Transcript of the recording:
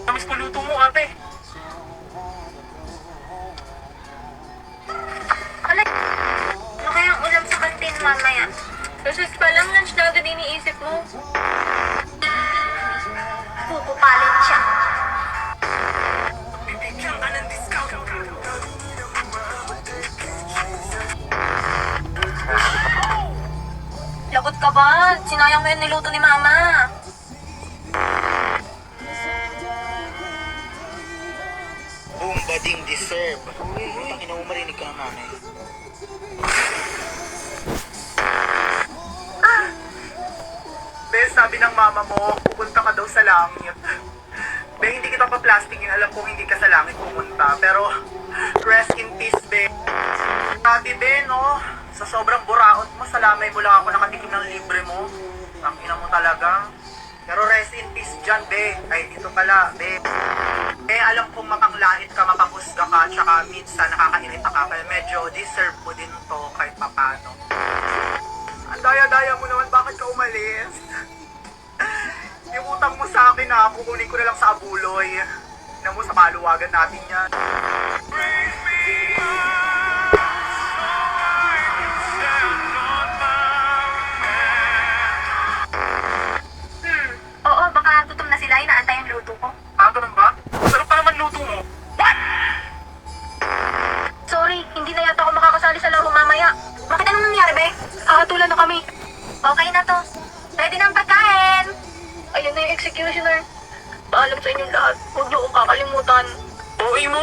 Tamis po luto mo, ate. Alay, ano kayang ulam sa kantin mamaya? Kasi pa lang, lunch na agad iniisip mo. Pupupalin siya. Bibigyan ka ng discount. Lagot ka ba? Sinayang mo yung niluto ni Mama. Boom, bading deserve. Utang ina mo, marinig ka ng nanay. Be, sabi ng mama mo, pupunta ka daw sa langit. Be, hindi kita pa-plastic yung alam kong hindi ka sa langit pumunta. Pero, rest in peace, Be. Dati, Be, no? Sa sobrang buraot mo, sa lamay mo lang ako nakatikim ng libre mo. Ang ina mo talaga. Pero rest in peace dyan, Be. Ay, dito pala, Be. Be, alam kong mapanglait ka, mapanghusga ka, tsaka minsan nakakairita ka. Kaya medyo deserve mo din to kahit papano. Ang daya-daya mo naman, bakit ka umalis? Yung utang mo sa akin na, kukunin ko na lang sa abuloy. Na mo sa maluwagan natin yan. Oo, baka gutom na sila. Inaantay yung luto ko. Ah, ganun ba? Sarap pa naman luto mo. Sorry, hindi na yata ako makakasali sa laro mamaya. Bakit anong nangyari, Be? Hahatulan na kami. Okay na to. Ready na ang pagkain. Ayun na yung executioner. Paalam sa inyong lahat. Huwag niyo akong kakalimutan. OA mo.